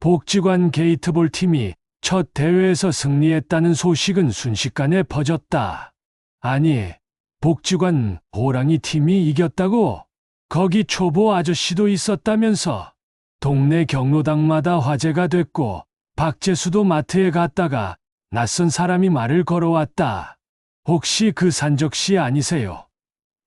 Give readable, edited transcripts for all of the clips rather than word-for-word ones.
복지관 게이트볼 팀이 첫 대회에서 승리했다는 소식은 순식간에 퍼졌다. 아니, 복지관 호랑이 팀이 이겼다고? 거기 초보 아저씨도 있었다면서. 동네 경로당마다 화제가 됐고 박재수도 마트에 갔다가 낯선 사람이 말을 걸어왔다. 혹시 그 산적씨 아니세요?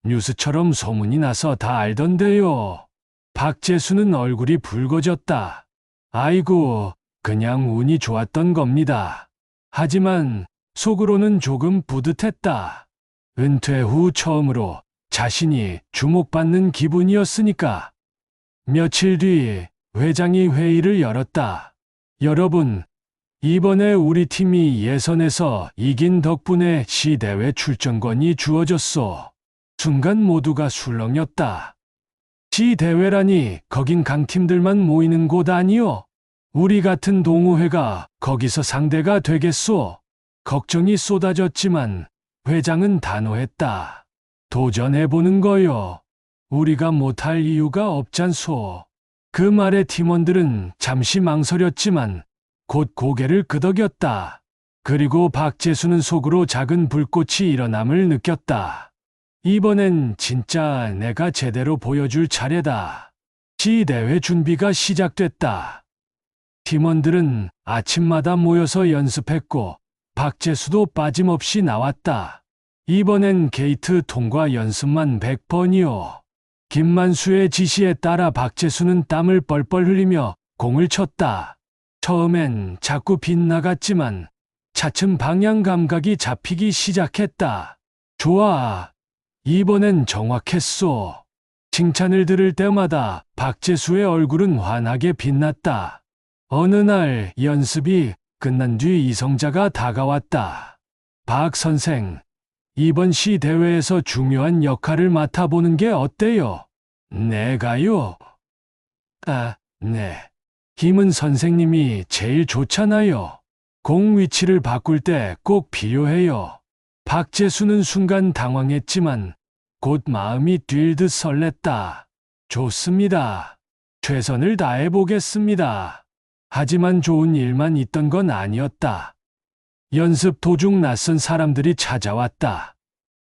뉴스처럼 소문이 나서 다 알던데요. 박재수는 얼굴이 붉어졌다. 아이고, 그냥 운이 좋았던 겁니다. 하지만 속으로는 조금 뿌듯했다. 은퇴 후 처음으로 자신이 주목받는 기분이었으니까. 며칠 뒤 회장이 회의를 열었다. 여러분, 이번에 우리 팀이 예선에서 이긴 덕분에 시대회 출전권이 주어졌소. 순간 모두가 술렁였다. 시대회라니 거긴 강팀들만 모이는 곳 아니요? 우리 같은 동호회가 거기서 상대가 되겠소? 걱정이 쏟아졌지만 회장은 단호했다. 도전해보는 거요. 우리가 못할 이유가 없잖소. 그 말에 팀원들은 잠시 망설였지만 곧 고개를 끄덕였다. 그리고 박재수는 속으로 작은 불꽃이 일어남을 느꼈다. 이번엔 진짜 내가 제대로 보여줄 차례다. 시대회 준비가 시작됐다. 팀원들은 아침마다 모여서 연습했고 박재수도 빠짐없이 나왔다. 이번엔 게이트 통과 연습만 100번이요. 김만수의 지시에 따라 박재수는 땀을 뻘뻘 흘리며 공을 쳤다. 처음엔 자꾸 빗나갔지만 차츰 방향 감각이 잡히기 시작했다. 좋아. 이번엔 정확했소. 칭찬을 들을 때마다 박재수의 얼굴은 환하게 빛났다. 어느 날 연습이 끝난 뒤 이성자가 다가왔다. 박 선생, 이번 시 대회에서 중요한 역할을 맡아보는 게 어때요? 내가요? 아, 네. 김은 선생님이 제일 좋잖아요. 공 위치를 바꿀 때 꼭 필요해요. 박재수는 순간 당황했지만 곧 마음이 뛸 듯 설렜다. 좋습니다. 최선을 다해보겠습니다. 하지만 좋은 일만 있던 건 아니었다. 연습 도중 낯선 사람들이 찾아왔다.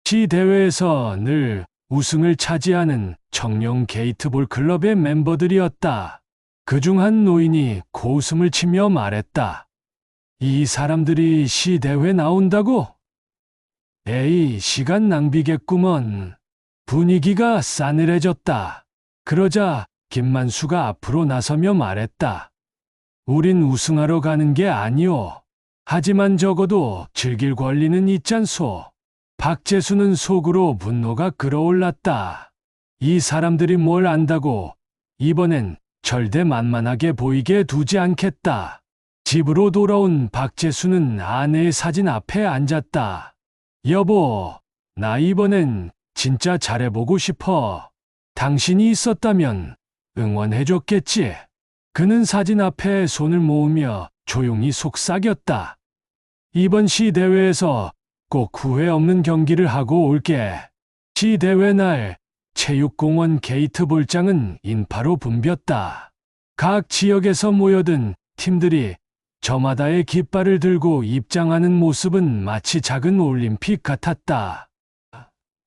시대회에서 늘 우승을 차지하는 청룡 게이트볼 클럽의 멤버들이었다. 그중 한 노인이 고웃음을 치며 말했다. 이 사람들이 시대회 나온다고? 에이, 시간 낭비겠구먼. 분위기가 싸늘해졌다. 그러자 김만수가 앞으로 나서며 말했다. 우린 우승하러 가는 게 아니오. 하지만 적어도 즐길 권리는 있잖소. 박재수는 속으로 분노가 끓어올랐다. 이 사람들이 뭘 안다고 이번엔 절대 만만하게 보이게 두지 않겠다. 집으로 돌아온 박재수는 아내의 사진 앞에 앉았다. 여보, 나 이번엔 진짜 잘해보고 싶어. 당신이 있었다면 응원해줬겠지. 그는 사진 앞에 손을 모으며 조용히 속삭였다. 이번 시대회에서 꼭 후회 없는 경기를 하고 올게. 시대회 날 체육공원 게이트볼장은 인파로 붐볐다. 각 지역에서 모여든 팀들이 저마다의 깃발을 들고 입장하는 모습은 마치 작은 올림픽 같았다.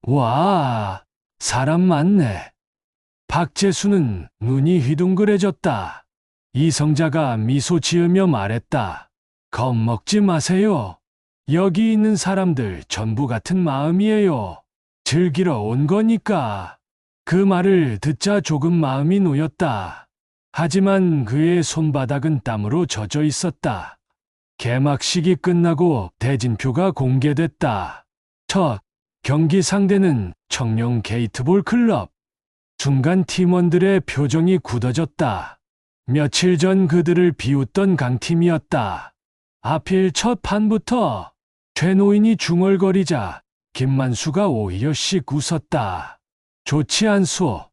와, 사람 많네. 박재수는 눈이 휘둥그레졌다. 이성자가 미소 지으며 말했다. 겁먹지 마세요. 여기 있는 사람들 전부 같은 마음이에요. 즐기러 온 거니까. 그 말을 듣자 조금 마음이 놓였다. 하지만 그의 손바닥은 땀으로 젖어 있었다. 개막식이 끝나고 대진표가 공개됐다. 첫 경기 상대는 청룡 게이트볼 클럽. 순간 팀원들의 표정이 굳어졌다. 며칠 전 그들을 비웃던 강팀이었다. 하필 첫 판부터 최노인이 중얼거리자 김만수가 오히려 씩 웃었다. 좋지 않소.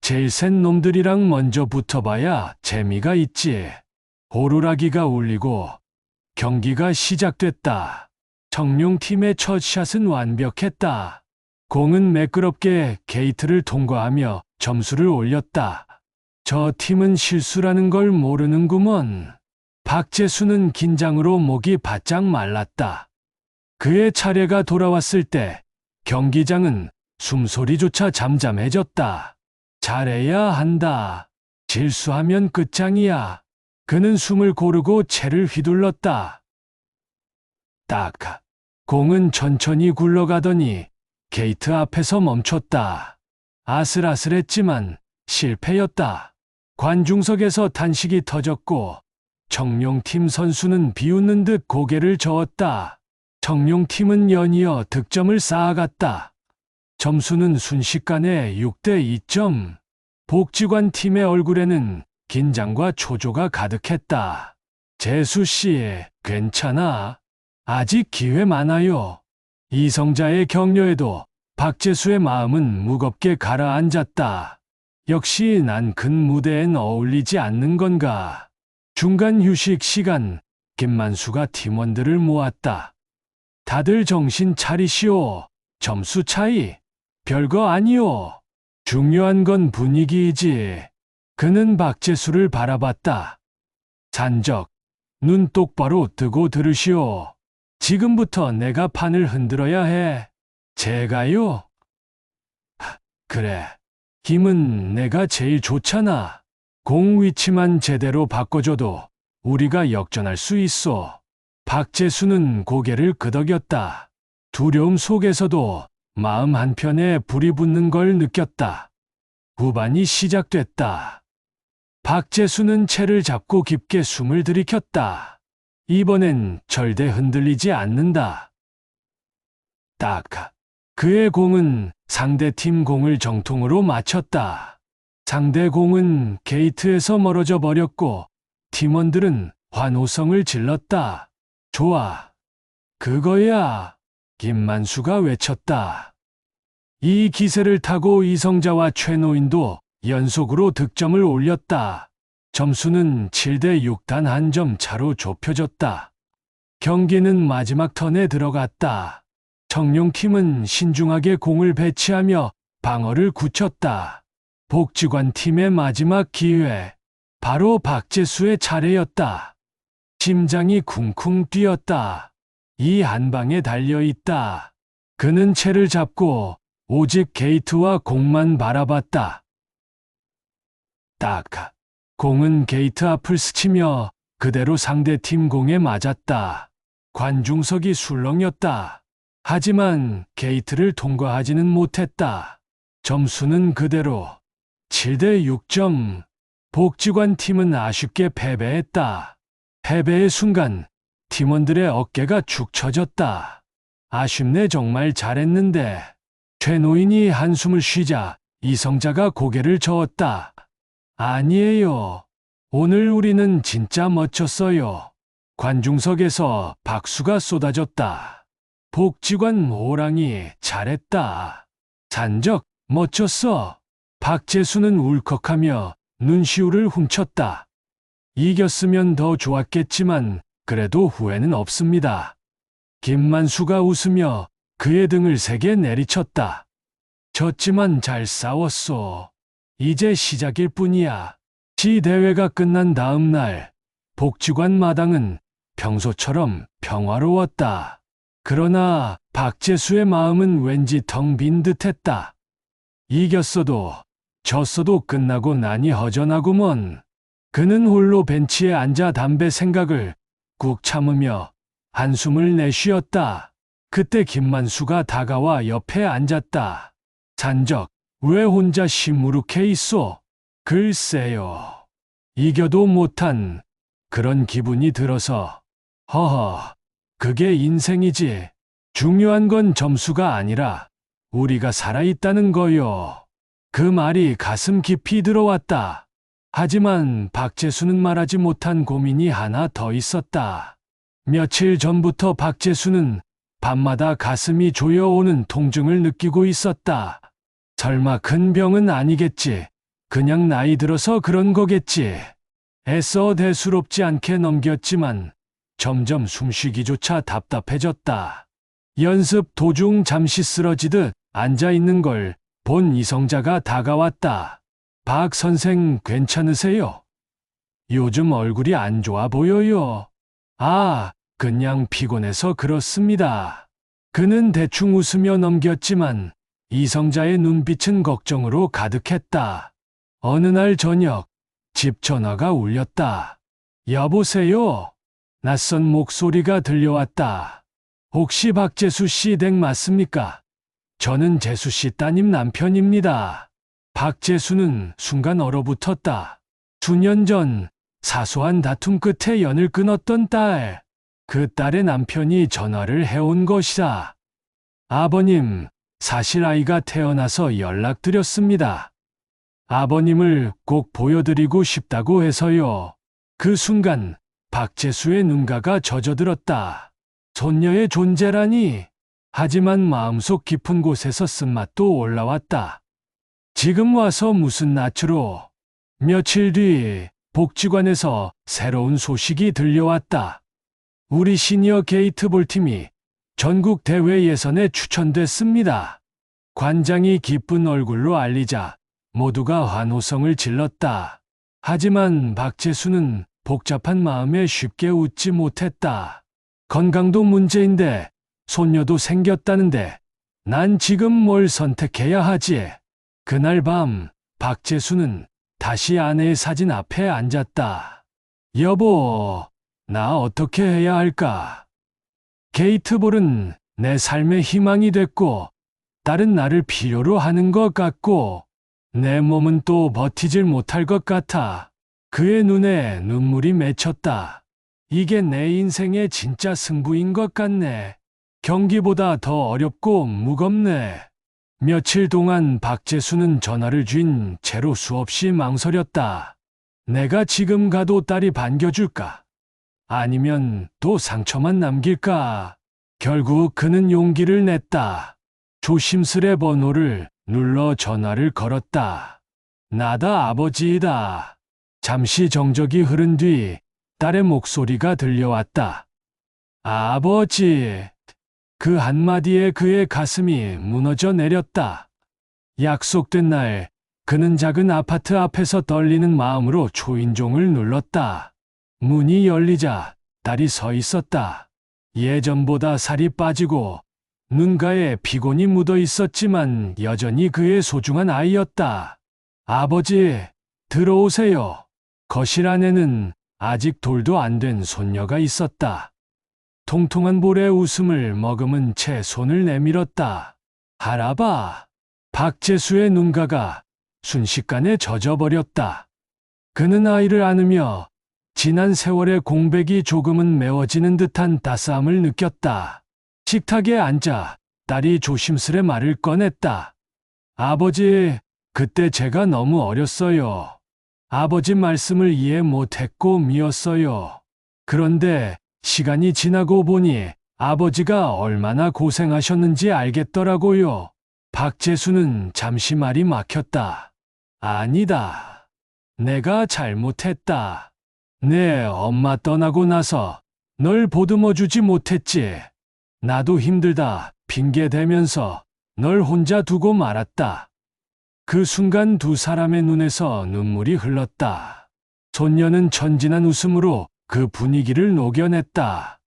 제일 센 놈들이랑 먼저 붙어봐야 재미가 있지. 호루라기가 울리고 경기가 시작됐다. 청룡팀의 첫 샷은 완벽했다. 공은 매끄럽게 게이트를 통과하며 점수를 올렸다. 저 팀은 실수라는 걸 모르는구먼. 박재수는 긴장으로 목이 바짝 말랐다. 그의 차례가 돌아왔을 때 경기장은 숨소리조차 잠잠해졌다. 잘해야 한다. 실수하면 끝장이야. 그는 숨을 고르고 채를 휘둘렀다. 딱. 공은 천천히 굴러가더니 게이트 앞에서 멈췄다. 아슬아슬했지만 실패였다. 관중석에서 탄식이 터졌고 청룡팀 선수는 비웃는 듯 고개를 저었다. 청룡팀은 연이어 득점을 쌓아갔다. 점수는 순식간에 6대 2점. 복지관 팀의 얼굴에는 긴장과 초조가 가득했다. 재수씨, 괜찮아. 아직 기회 많아요. 이성자의 격려에도 박재수의 마음은 무겁게 가라앉았다. 역시 난 큰 무대엔 어울리지 않는 건가. 중간 휴식 시간, 김만수가 팀원들을 모았다. 다들 정신 차리시오. 점수 차이, 별거 아니오. 중요한 건 분위기이지. 그는 박재수를 바라봤다. 잔적, 눈 똑바로 뜨고 들으시오. 지금부터 내가 판을 흔들어야 해. 제가요? 그래. 힘은 내가 제일 좋잖아. 공 위치만 제대로 바꿔줘도 우리가 역전할 수 있어. 박재수는 고개를 끄덕였다. 두려움 속에서도 마음 한편에 불이 붙는 걸 느꼈다. 후반이 시작됐다. 박재수는 채를 잡고 깊게 숨을 들이켰다. 이번엔 절대 흔들리지 않는다. 딱. 그의 공은 상대팀 공을 정통으로 맞췄다. 상대 공은 게이트에서 멀어져 버렸고 팀원들은 환호성을 질렀다. 좋아. 그거야. 김만수가 외쳤다. 이 기세를 타고 이성자와 최노인도 연속으로 득점을 올렸다. 점수는 7대 6 단 한 점 차로 좁혀졌다. 경기는 마지막 턴에 들어갔다. 청룡팀은 신중하게 공을 배치하며 방어를 굳혔다. 복지관 팀의 마지막 기회. 바로 박재수의 차례였다. 심장이 쿵쿵 뛰었다. 이 한 방에 달려있다. 그는 채를 잡고 오직 게이트와 공만 바라봤다. 딱. 공은 게이트 앞을 스치며 그대로 상대팀 공에 맞았다. 관중석이 술렁였다. 하지만 게이트를 통과하지는 못했다. 점수는 그대로 7대 6점. 복지관 팀은 아쉽게 패배했다. 패배의 순간 팀원들의 어깨가 축 처졌다. 아쉽네, 정말 잘했는데. 최노인이 한숨을 쉬자 이성자가 고개를 저었다. 아니에요. 오늘 우리는 진짜 멋졌어요. 관중석에서 박수가 쏟아졌다. 복지관 호랑이 잘했다. 잔적 멋졌어. 박재수는 울컥하며 눈시울을 훔쳤다. 이겼으면 더 좋았겠지만 그래도 후회는 없습니다. 김만수가 웃으며 그의 등을 세게 내리쳤다. 졌지만 잘 싸웠어. 이제 시작일 뿐이야. 시 대회가 끝난 다음 날 복지관 마당은 평소처럼 평화로웠다. 그러나 박재수의 마음은 왠지 텅 빈 듯했다. 이겼어도 졌어도 끝나고 나니 허전하구먼. 그는 홀로 벤치에 앉아 담배 생각을 꾹 참으며 한숨을 내쉬었다. 그때 김만수가 다가와 옆에 앉았다. 잔적, 왜 혼자 시무룩해 있어? 글쎄요. 이겨도 못한 그런 기분이 들어서. 허허, 그게 인생이지. 중요한 건 점수가 아니라 우리가 살아있다는 거요. 그 말이 가슴 깊이 들어왔다. 하지만 박재수는 말하지 못한 고민이 하나 더 있었다. 며칠 전부터 박재수는 밤마다 가슴이 조여오는 통증을 느끼고 있었다. 설마 큰 병은 아니겠지. 그냥 나이 들어서 그런 거겠지. 애써 대수롭지 않게 넘겼지만 점점 숨쉬기조차 답답해졌다. 연습 도중 잠시 쓰러지듯 앉아있는 걸 본 이성자가 다가왔다. 박 선생 괜찮으세요? 요즘 얼굴이 안 좋아 보여요. 아, 그냥 피곤해서 그렇습니다. 그는 대충 웃으며 넘겼지만 이성자의 눈빛은 걱정으로 가득했다. 어느 날 저녁, 집 전화가 울렸다. 여보세요? 낯선 목소리가 들려왔다. 혹시 박재수 씨 댁 맞습니까? 저는 재수 씨 따님 남편입니다. 박재수는 순간 얼어붙었다. 수년 전 사소한 다툼 끝에 연을 끊었던 딸. 그 딸의 남편이 전화를 해온 것이다. 아버님, 사실 아이가 태어나서 연락드렸습니다. 아버님을 꼭 보여드리고 싶다고 해서요. 그 순간 박재수의 눈가가 젖어들었다. 손녀의 존재라니. 하지만 마음속 깊은 곳에서 쓴맛도 올라왔다. 지금 와서 무슨 낯으로. 며칠 뒤 복지관에서 새로운 소식이 들려왔다. 우리 시니어 게이트볼 팀이 전국 대회 예선에 추천됐습니다. 관장이 기쁜 얼굴로 알리자 모두가 환호성을 질렀다. 하지만 박재수는 복잡한 마음에 쉽게 웃지 못했다. 건강도 문제인데 손녀도 생겼다는데 난 지금 뭘 선택해야 하지? 그날 밤 박재수는 다시 아내의 사진 앞에 앉았다. 여보, 나 어떻게 해야 할까? 게이트볼은 내 삶의 희망이 됐고 딸은 나를 필요로 하는 것 같고 내 몸은 또 버티질 못할 것 같아. 그의 눈에 눈물이 맺혔다. 이게 내 인생의 진짜 승부인 것 같네. 경기보다 더 어렵고 무겁네. 며칠 동안 박재수는 전화를 쥔 채로 수없이 망설였다. 내가 지금 가도 딸이 반겨줄까? 아니면 또 상처만 남길까? 결국 그는 용기를 냈다. 조심스레 번호를 눌러 전화를 걸었다. 나다 아버지이다. 잠시 정적이 흐른 뒤 딸의 목소리가 들려왔다. 아버지. 그 한마디에 그의 가슴이 무너져 내렸다. 약속된 날, 그는 작은 아파트 앞에서 떨리는 마음으로 초인종을 눌렀다. 문이 열리자 딸이 서 있었다. 예전보다 살이 빠지고 눈가에 피곤이 묻어 있었지만 여전히 그의 소중한 아이였다. 아버지, 들어오세요. 거실 안에는 아직 돌도 안 된 손녀가 있었다. 통통한 볼에 웃음을 머금은 채 손을 내밀었다. 할아바. 박재수의 눈가가 순식간에 젖어버렸다. 그는 아이를 안으며 지난 세월의 공백이 조금은 메워지는 듯한 따스함을 느꼈다. 식탁에 앉아 딸이 조심스레 말을 꺼냈다. 아버지, 그때 제가 너무 어렸어요. 아버지 말씀을 이해 못했고 미웠어요. 그런데 시간이 지나고 보니 아버지가 얼마나 고생하셨는지 알겠더라고요. 박재수는 잠시 말이 막혔다. 아니다. 내가 잘못했다. 내 엄마 떠나고 나서 널 보듬어주지 못했지. 나도 힘들다 핑계대면서 널 혼자 두고 말았다. 그 순간 두 사람의 눈에서 눈물이 흘렀다. 손녀는 천진한 웃음으로 그 분위기를 녹여냈다.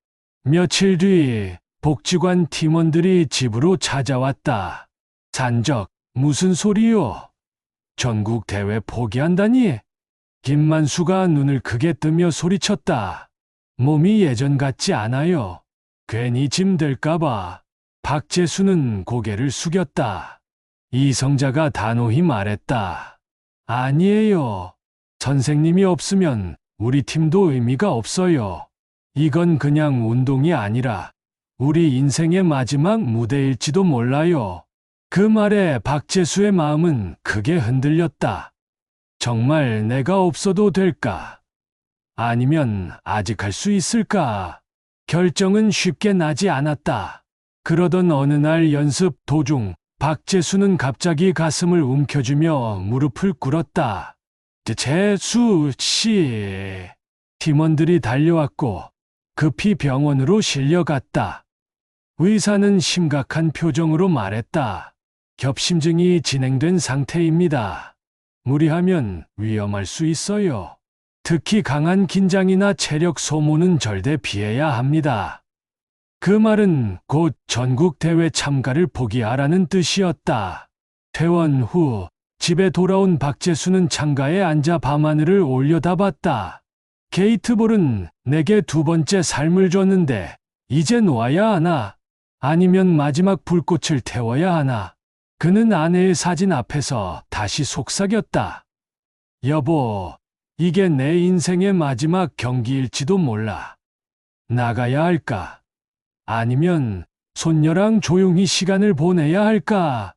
며칠 뒤 복지관 팀원들이 집으로 찾아왔다. 산적, 무슨 소리요? 전국 대회 포기한다니? 김만수가 눈을 크게 뜨며 소리쳤다. 몸이 예전 같지 않아요. 괜히 짐 될까봐. 박재수는 고개를 숙였다. 이성자가 단호히 말했다. 아니에요. 선생님이 없으면 우리 팀도 의미가 없어요. 이건 그냥 운동이 아니라 우리 인생의 마지막 무대일지도 몰라요. 그 말에 박재수의 마음은 크게 흔들렸다. 정말 내가 없어도 될까? 아니면 아직 할 수 있을까? 결정은 쉽게 나지 않았다. 그러던 어느 날 연습 도중 박재수는 갑자기 가슴을 움켜쥐며 무릎을 꿇었다. 재수 씨. 팀원들이 달려왔고 급히 병원으로 실려갔다. 의사는 심각한 표정으로 말했다. 겹심증이 진행된 상태입니다. 무리하면 위험할 수 있어요. 특히 강한 긴장이나 체력 소모는 절대 피해야 합니다. 그 말은 곧 전국 대회 참가를 포기하라는 뜻이었다. 퇴원 후 집에 돌아온 박재수는 창가에 앉아 밤하늘을 올려다봤다. 게이트볼은 내게 두 번째 삶을 줬는데 이제 놓아야 하나? 아니면 마지막 불꽃을 태워야 하나? 그는 아내의 사진 앞에서 다시 속삭였다. 여보, 이게 내 인생의 마지막 경기일지도 몰라. 나가야 할까? 아니면 손녀랑 조용히 시간을 보내야 할까?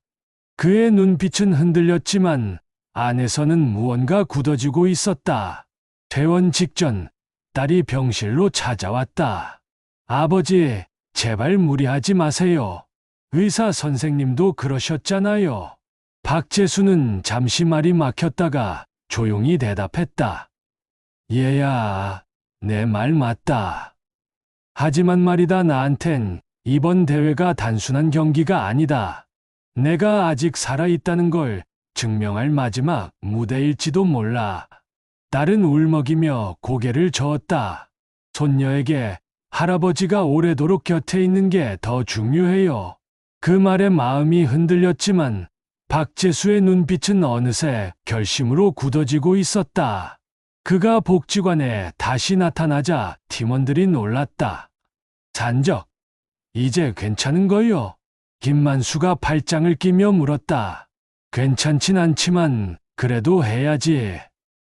그의 눈빛은 흔들렸지만 안에서는 무언가 굳어지고 있었다. 퇴원 직전 딸이 병실로 찾아왔다. 아버지, 제발 무리하지 마세요. 의사 선생님도 그러셨잖아요. 박재수는 잠시 말이 막혔다가 조용히 대답했다. 얘야, 내 말 맞다. 하지만 말이다, 나한텐 이번 대회가 단순한 경기가 아니다. 내가 아직 살아있다는 걸 증명할 마지막 무대일지도 몰라. 딸은 울먹이며 고개를 저었다. 손녀에게 할아버지가 오래도록 곁에 있는 게 더 중요해요. 그 말에 마음이 흔들렸지만 박재수의 눈빛은 어느새 결심으로 굳어지고 있었다. 그가 복지관에 다시 나타나자 팀원들이 놀랐다. 산적, 이제 괜찮은 거요? 김만수가 팔짱을 끼며 물었다. 괜찮진 않지만 그래도 해야지.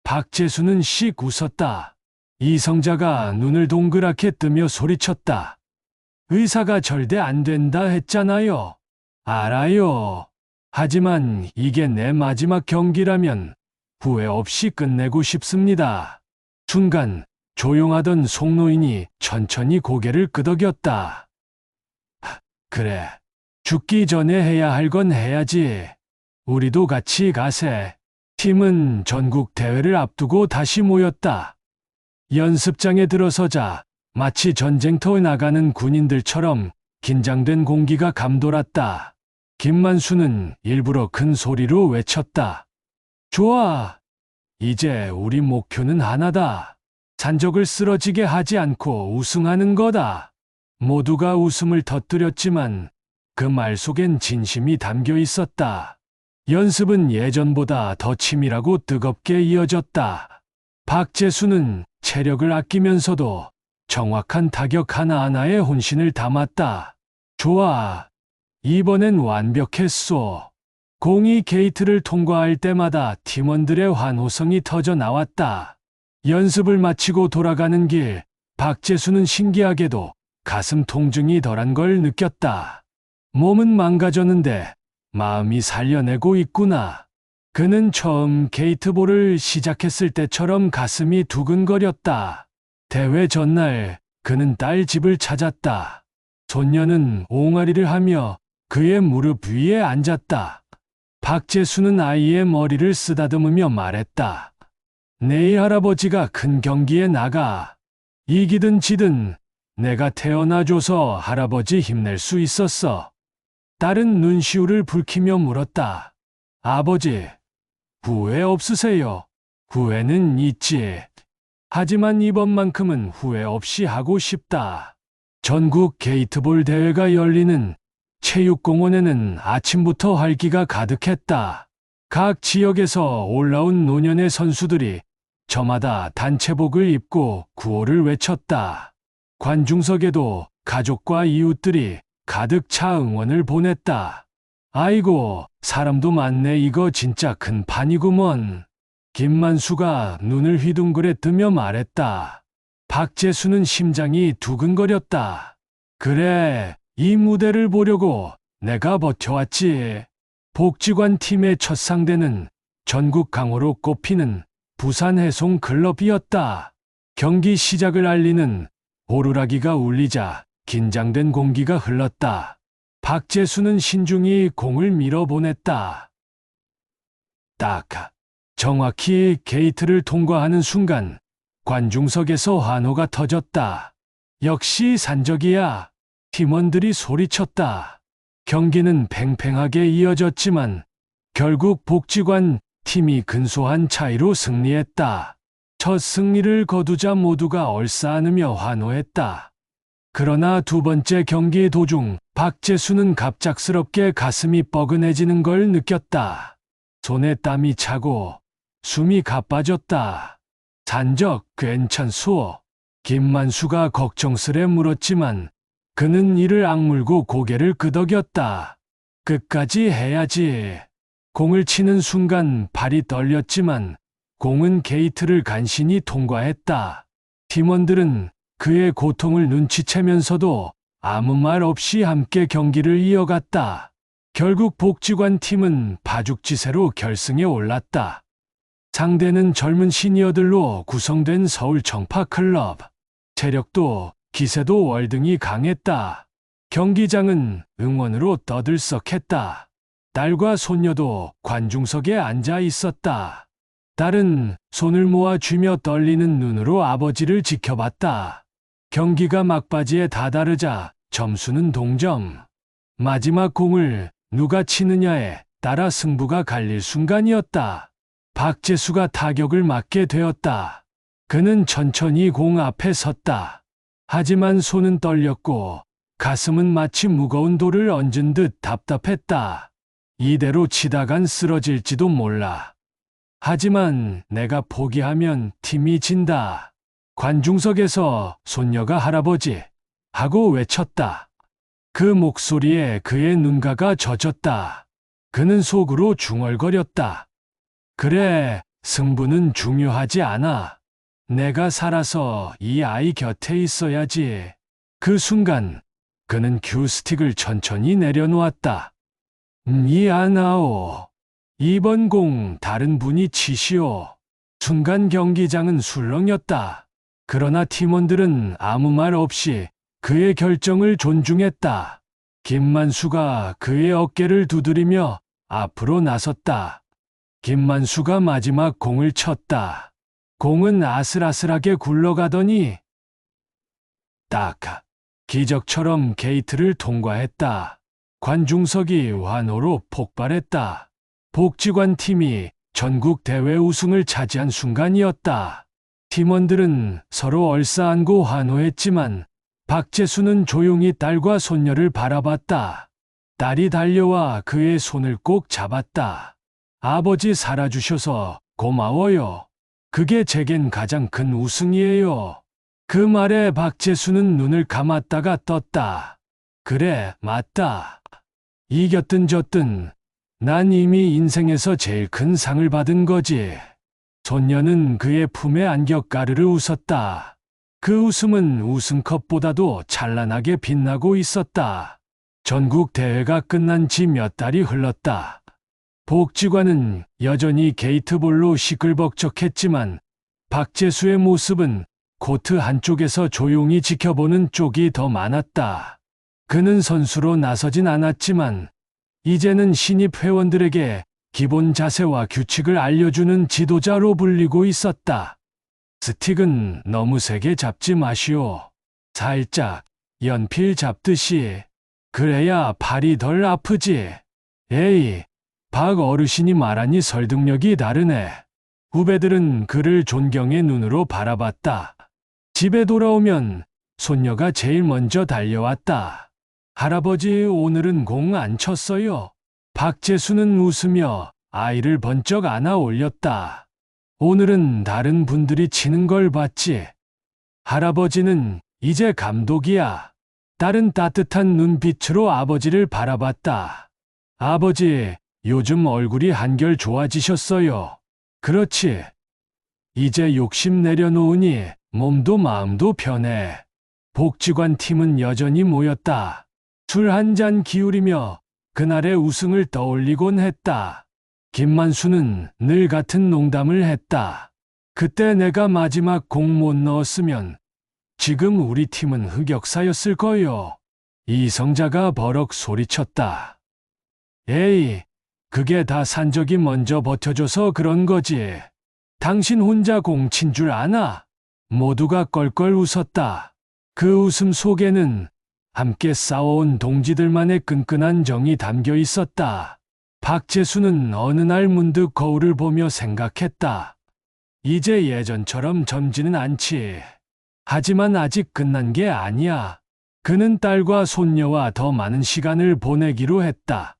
박재수는 씩 웃었다. 이성자가 눈을 동그랗게 뜨며 소리쳤다. 의사가 절대 안 된다 했잖아요. 알아요. 하지만 이게 내 마지막 경기라면 후회 없이 끝내고 싶습니다. 순간 조용하던 송노인이 천천히 고개를 끄덕였다. 그래. 죽기 전에 해야 할 건 해야지. 우리도 같이 가세. 팀은 전국 대회를 앞두고 다시 모였다. 연습장에 들어서자 마치 전쟁터에 나가는 군인들처럼 긴장된 공기가 감돌았다. 김만수는 일부러 큰 소리로 외쳤다. 좋아. 이제 우리 목표는 하나다. 산적을 쓰러지게 하지 않고 우승하는 거다. 모두가 웃음을 터뜨렸지만 그 말 속엔 진심이 담겨 있었다. 연습은 예전보다 더 치밀하고 뜨겁게 이어졌다. 박재수는 체력을 아끼면서도 정확한 타격 하나하나에 혼신을 담았다. 좋아. 이번엔 완벽했소. 공이 게이트를 통과할 때마다 팀원들의 환호성이 터져 나왔다. 연습을 마치고 돌아가는 길, 박재수는 신기하게도 가슴 통증이 덜한 걸 느꼈다. 몸은 망가졌는데 마음이 살려내고 있구나. 그는 처음 게이트볼을 시작했을 때처럼 가슴이 두근거렸다. 대회 전날 그는 딸 집을 찾았다. 손녀는 옹알이를 하며 그의 무릎 위에 앉았다. 박재수는 아이의 머리를 쓰다듬으며 말했다. 내일 할아버지가 큰 경기에 나가. 이기든 지든 내가 태어나줘서 할아버지 힘낼 수 있었어. 딸은 눈시울을 붉히며 물었다. 아버지, 후회 없으세요? 후회는 있지. 하지만 이번만큼은 후회 없이 하고 싶다. 전국 게이트볼 대회가 열리는 체육공원에는 아침부터 활기가 가득했다. 각 지역에서 올라온 노년의 선수들이 저마다 단체복을 입고 구호를 외쳤다. 관중석에도 가족과 이웃들이 가득 차 응원을 보냈다. 아이고, 사람도 많네. 이거 진짜 큰 판이구먼. 김만수가 눈을 휘둥그레 뜨며 말했다. 박재수는 심장이 두근거렸다. 그래, 이 무대를 보려고 내가 버텨왔지. 복지관 팀의 첫 상대는 전국 강호로 꼽히는 부산 해송 클럽이었다. 경기 시작을 알리는 호루라기가 울리자 긴장된 공기가 흘렀다. 박재수는 신중히 공을 밀어보냈다. 딱. 정확히 게이트를 통과하는 순간 관중석에서 환호가 터졌다. 역시 산적이야. 팀원들이 소리쳤다. 경기는 팽팽하게 이어졌지만 결국 복지관 팀이 근소한 차이로 승리했다. 첫 승리를 거두자 모두가 얼싸안으며 환호했다. 그러나 두 번째 경기 도중 박재수는 갑작스럽게 가슴이 뻐근해지는 걸 느꼈다. 손에 땀이 차고 숨이 가빠졌다. 산적 괜찮소? 김만수가 걱정스레 물었지만 그는 이를 악물고 고개를 끄덕였다. 끝까지 해야지. 공을 치는 순간 발이 떨렸지만 공은 게이트를 간신히 통과했다. 팀원들은 그의 고통을 눈치채면서도 아무 말 없이 함께 경기를 이어갔다. 결국 복지관 팀은 바죽지세로 결승에 올랐다. 상대는 젊은 시니어들로 구성된 서울 청파클럽. 체력도 기세도 월등히 강했다. 경기장은 응원으로 떠들썩했다. 딸과 손녀도 관중석에 앉아 있었다. 딸은 손을 모아 쥐며 떨리는 눈으로 아버지를 지켜봤다. 경기가 막바지에 다다르자 점수는 동점. 마지막 공을 누가 치느냐에 따라 승부가 갈릴 순간이었다. 박재수가 타격을 맞게 되었다. 그는 천천히 공 앞에 섰다. 하지만 손은 떨렸고 가슴은 마치 무거운 돌을 얹은 듯 답답했다. 이대로 치다간 쓰러질지도 몰라. 하지만 내가 포기하면 팀이 진다. 관중석에서 손녀가 할아버지 하고 외쳤다. 그 목소리에 그의 눈가가 젖었다. 그는 속으로 중얼거렸다. 그래, 승부는 중요하지 않아. 내가 살아서 이 아이 곁에 있어야지. 그 순간 그는 큐스틱을 천천히 내려놓았다. 미안하오. 이번 공 다른 분이 치시오. 순간 경기장은 술렁였다. 그러나 팀원들은 아무 말 없이 그의 결정을 존중했다. 김만수가 그의 어깨를 두드리며 앞으로 나섰다. 김만수가 마지막 공을 쳤다. 공은 아슬아슬하게 굴러가더니 딱 기적처럼 게이트를 통과했다. 관중석이 환호로 폭발했다. 복지관 팀이 전국 대회 우승을 차지한 순간이었다. 팀원들은 서로 얼싸안고 환호했지만 박재수는 조용히 딸과 손녀를 바라봤다. 딸이 달려와 그의 손을 꼭 잡았다. 아버지 살아주셔서 고마워요. 그게 제겐 가장 큰 우승이에요. 그 말에 박재수는 눈을 감았다가 떴다. 그래, 맞다. 이겼든 졌든 난 이미 인생에서 제일 큰 상을 받은 거지. 손녀는 그의 품에 안겨 까르르 웃었다. 그 웃음은 우승컵보다도 찬란하게 빛나고 있었다. 전국 대회가 끝난 지 몇 달이 흘렀다. 복지관은 여전히 게이트볼로 시끌벅적했지만 박재수의 모습은 코트 한쪽에서 조용히 지켜보는 쪽이 더 많았다. 그는 선수로 나서진 않았지만 이제는 신입 회원들에게 기본 자세와 규칙을 알려주는 지도자로 불리고 있었다. 스틱은 너무 세게 잡지 마시오. 살짝 연필 잡듯이. 그래야 팔이 덜 아프지. 에이, 박 어르신이 말하니 설득력이 다르네. 후배들은 그를 존경의 눈으로 바라봤다. 집에 돌아오면 손녀가 제일 먼저 달려왔다. 할아버지, 오늘은 공 안 쳤어요. 박재수는 웃으며 아이를 번쩍 안아 올렸다. 오늘은 다른 분들이 치는 걸 봤지. 할아버지는 이제 감독이야. 딸은 따뜻한 눈빛으로 아버지를 바라봤다. 아버지, 요즘 얼굴이 한결 좋아지셨어요. 그렇지. 이제 욕심 내려놓으니 몸도 마음도 편해. 복지관 팀은 여전히 모였다. 술 한 잔 기울이며 그날의 우승을 떠올리곤 했다. 김만수는 늘 같은 농담을 했다. 그때 내가 마지막 공 못 넣었으면 지금 우리 팀은 흑역사였을 거요. 이성자가 버럭 소리쳤다. 에이, 그게 다 산적이 먼저 버텨줘서 그런 거지. 당신 혼자 공 친 줄 아나? 모두가 껄껄 웃었다. 그 웃음 속에는 함께 싸워온 동지들만의 끈끈한 정이 담겨 있었다. 박재수는 어느 날 문득 거울을 보며 생각했다. 이제 예전처럼 젊지는 않지. 하지만 아직 끝난 게 아니야. 그는 딸과 손녀와 더 많은 시간을 보내기로 했다.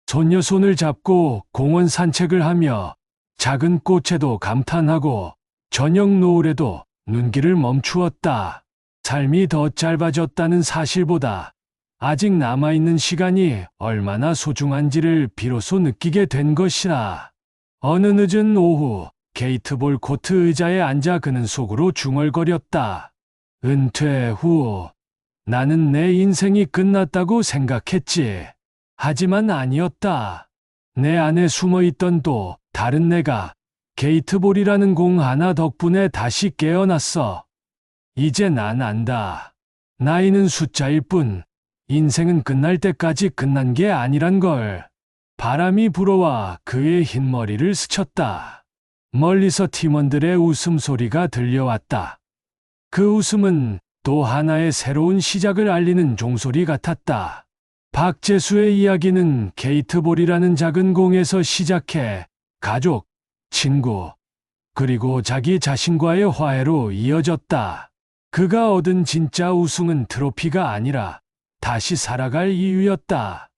손녀 손을 잡고 공원 산책을 하며 작은 꽃에도 감탄하고 저녁 노을에도 눈길을 멈추었다. 삶이 더 짧아졌다는 사실보다 아직 남아있는 시간이 얼마나 소중한지를 비로소 느끼게 된 것이라. 어느 늦은 오후 게이트볼 코트 의자에 앉아 그는 속으로 중얼거렸다. 은퇴 후 나는 내 인생이 끝났다고 생각했지. 하지만 아니었다. 내 안에 숨어있던 또 다른 내가 게이트볼이라는 공 하나 덕분에 다시 깨어났어. 이제 난 안다. 나이는 숫자일 뿐 인생은 끝날 때까지 끝난 게 아니란 걸. 바람이 불어와 그의 흰 머리를 스쳤다. 멀리서 팀원들의 웃음소리가 들려왔다. 그 웃음은 또 하나의 새로운 시작을 알리는 종소리 같았다. 박재수의 이야기는 게이트볼이라는 작은 공에서 시작해 가족, 친구, 그리고 자기 자신과의 화해로 이어졌다. 그가 얻은 진짜 우승은 트로피가 아니라 다시 살아갈 이유였다.